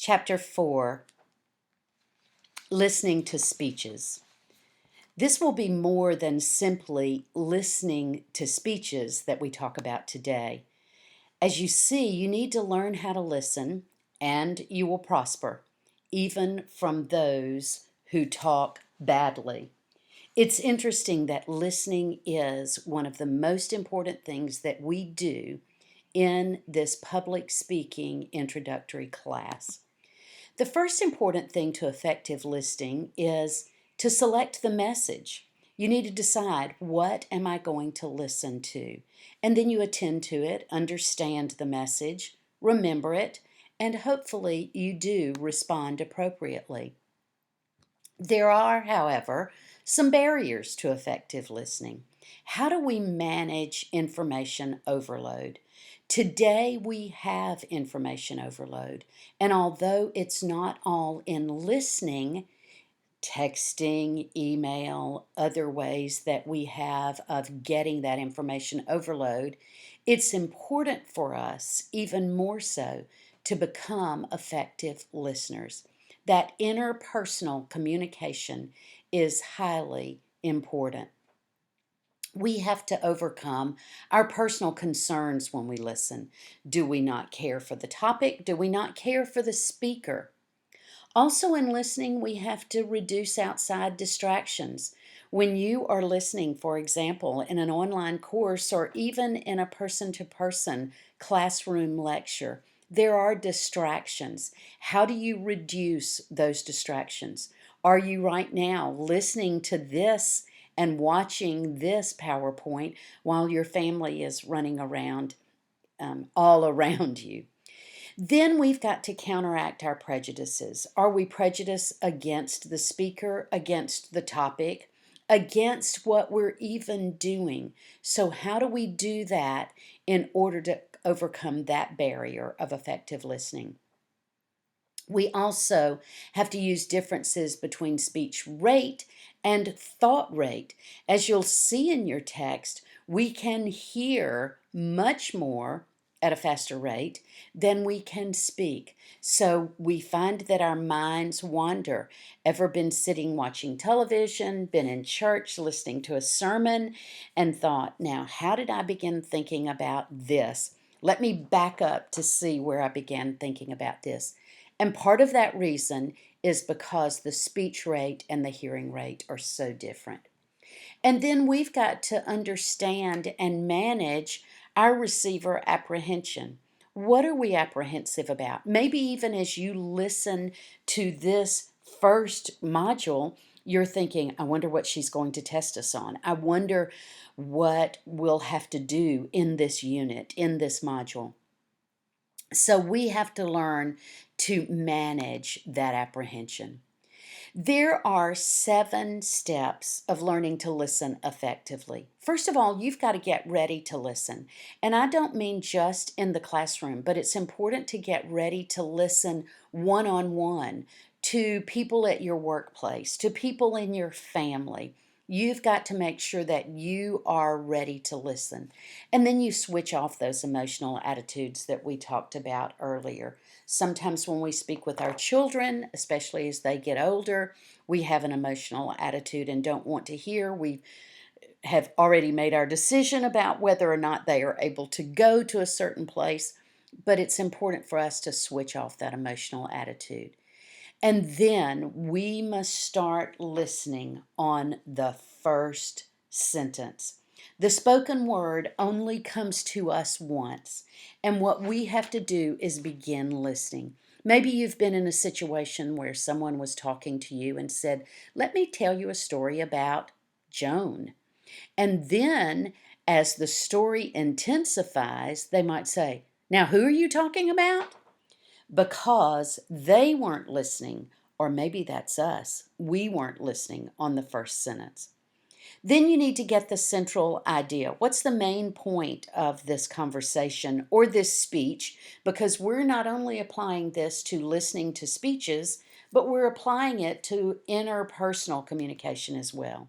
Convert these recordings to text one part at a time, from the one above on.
Chapter 4, Listening to Speeches. This will be more than simply listening to speeches that we talk about today. As you see, you need to learn how to listen, and you will prosper, even from those who talk badly. It's interesting that listening is one of the most important things that we do in this public speaking introductory class. The first important thing to effective listening is to select the message. You need to decide, what am I going to listen to? And then you attend to it, understand the message, remember it, and hopefully you do respond appropriately. There are, however, some barriers to effective listening. How do we manage information overload? Today we have information overload, and although it's not all in listening, texting, email, other ways that we have of getting that information overload, it's important for us, even more so, to become effective listeners. That interpersonal communication is highly important. We have to overcome our personal concerns when we listen. Do we not care for the topic? Do we not care for the speaker? Also, in listening, we have to reduce outside distractions. When you are listening, for example, in an online course or even in a person to person classroom lecture, there are distractions. How do you reduce those distractions? Are you right now listening to this and watching this PowerPoint while your family is running around all around you? Then we've got to counteract our prejudices. Are we prejudiced against the speaker, against the topic, against what we're even doing? So, how do we do that in order to overcome that barrier of effective listening? We also have to use differences between speech rate and thought rate. As you'll see in your text, we can hear much more at a faster rate than we can speak. So we find that our minds wander. Ever been sitting watching television, been in church listening to a sermon, and thought, now, how did I begin thinking about this? Let me back up to see where I began thinking about this. And part of that reason is because the speech rate and the hearing rate are so different. And then we've got to understand and manage our receiver apprehension. What are we apprehensive about? Maybe even as you listen to this first module, you're thinking, I wonder what she's going to test us on. I wonder what we'll have to do in this unit, in this module. So we have to learn to manage that apprehension. There are 7 steps of learning to listen effectively. First of all, you've got to get ready to listen. And I don't mean just in the classroom, but it's important to get ready to listen one-on-one to people at your workplace, to people in your family. You've got to make sure that you are ready to listen. And then you switch off those emotional attitudes that we talked about earlier. Sometimes when we speak with our children, especially as they get older, we have an emotional attitude and don't want to hear. We have already made our decision about whether or not they are able to go to a certain place, but it's important for us to switch off that emotional attitude. And then we must start listening on the first sentence. The spoken word only comes to us once, and what we have to do is begin listening. Maybe you've been in a situation where someone was talking to you and said, let me tell you a story about Joan. And then, as the story intensifies, they might say, now who are you talking about? Because they weren't listening, or maybe that's us. We weren't listening on the first sentence. Then you need to get the central idea. What's the main point of this conversation or this speech? Because we're not only applying this to listening to speeches, but we're applying it to interpersonal communication as well.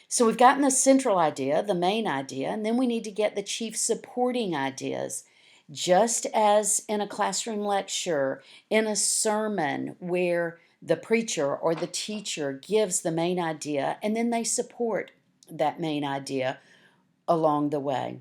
So we've gotten the central idea, the main idea, and then we need to get the chief supporting ideas. Just as in a classroom lecture, in a sermon where the preacher or the teacher gives the main idea and then they support that main idea along the way.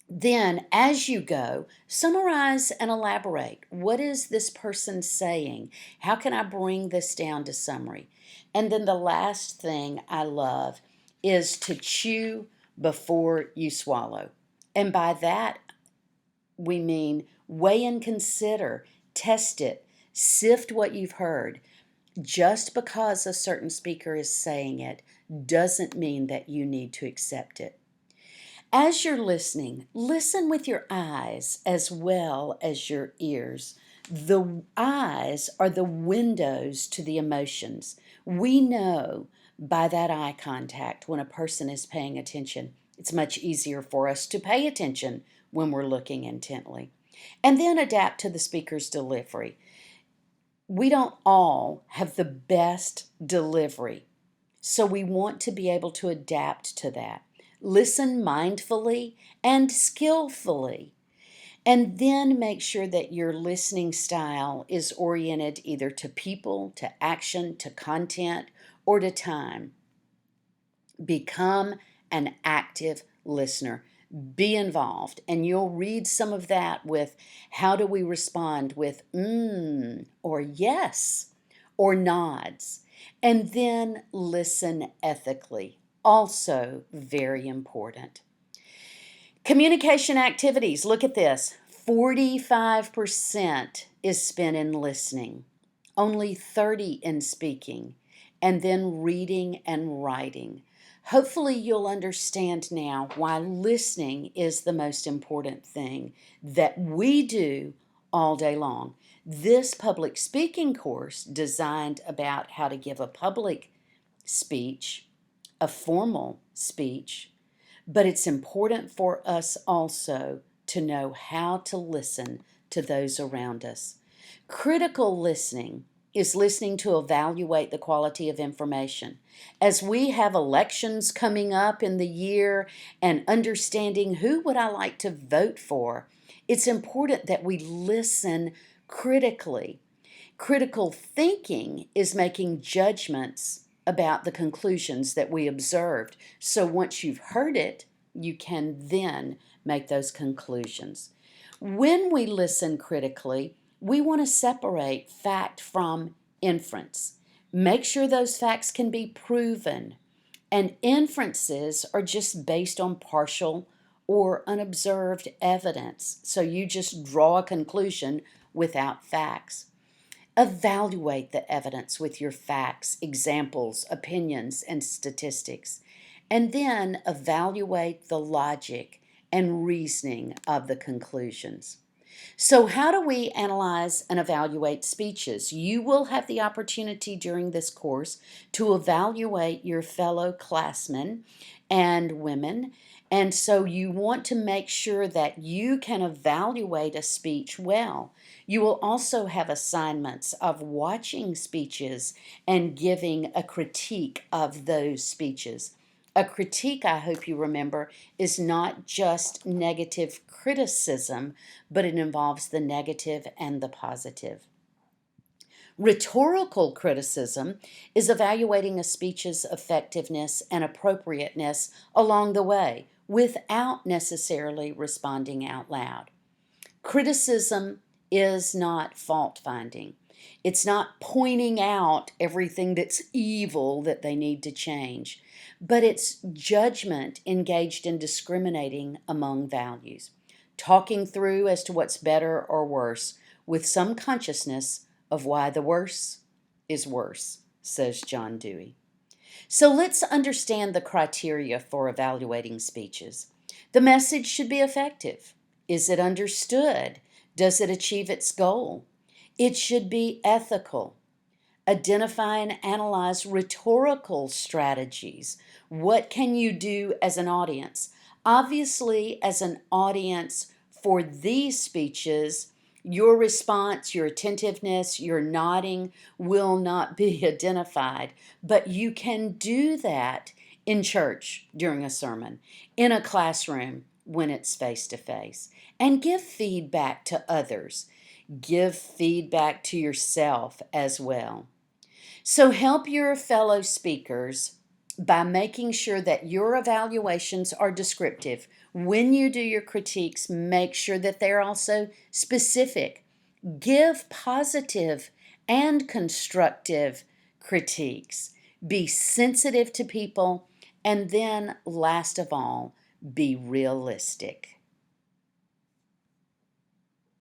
Then, as you go, summarize and elaborate. What is this person saying? How can I bring this down to summary? And then the last thing I love is to chew before you swallow. And by that, we mean weigh and consider, test it, sift what you've heard. Just because a certain speaker is saying it doesn't mean that you need to accept it. As you're listening, listen with your eyes as well as your ears. The eyes are the windows to the emotions. We know by that eye contact when a person is paying attention. It's much easier for us to pay attention when we're looking intently. And then adapt to the speaker's delivery. We don't all have the best delivery, so we want to be able to adapt to that. Listen mindfully and skillfully, and then make sure that your listening style is oriented either to people, to action, to content, or to time. Become an active listener. Be involved, and you'll read some of that with how do we respond with or yes or nods, and then listen ethically. Also, very important. Communication activities. Look at this. 45% is spent in listening, only 30 in speaking, and then reading and writing. Hopefully, you'll understand now why listening is the most important thing that we do all day long. This public speaking course designed about how to give a public speech, a formal speech, but it's important for us also to know how to listen to those around us. Critical listening is listening to evaluate the quality of information. As we have elections coming up in the year and understanding who would I like to vote for, it's important that we listen critically. Critical thinking is making judgments about the conclusions that we observed. So once you've heard it, you can then make those conclusions. When we listen critically, we want to separate fact from inference. Make sure those facts can be proven. And inferences are just based on partial or unobserved evidence. So you just draw a conclusion without facts. Evaluate the evidence with your facts, examples, opinions, and statistics. And then evaluate the logic and reasoning of the conclusions. So, how do we analyze and evaluate speeches? You will have the opportunity during this course to evaluate your fellow classmen and women. And so, you want to make sure that you can evaluate a speech well. You will also have assignments of watching speeches and giving a critique of those speeches. A critique, I hope you remember, is not just negative criticism, but it involves the negative and the positive. Rhetorical criticism is evaluating a speech's effectiveness and appropriateness along the way without necessarily responding out loud. Criticism is not fault finding. It's not pointing out everything that's evil that they need to change, but it's judgment engaged in discriminating among values, talking through as to what's better or worse with some consciousness of why the worse is worse, says John Dewey. So let's understand the criteria for evaluating speeches. The message should be effective. Is it understood? Does it achieve its goal? It should be ethical. Identify and analyze rhetorical strategies. What can you do as an audience? Obviously, as an audience for these speeches, your response, your attentiveness, your nodding will not be identified, but you can do that in church during a sermon, in a classroom, when it's face to face. And give feedback to others. Give feedback to yourself as well. So help your fellow speakers by making sure that your evaluations are descriptive. When you do your critiques, make sure that they're also specific. Give positive and constructive critiques. Be sensitive to people. And then, last of all, be realistic.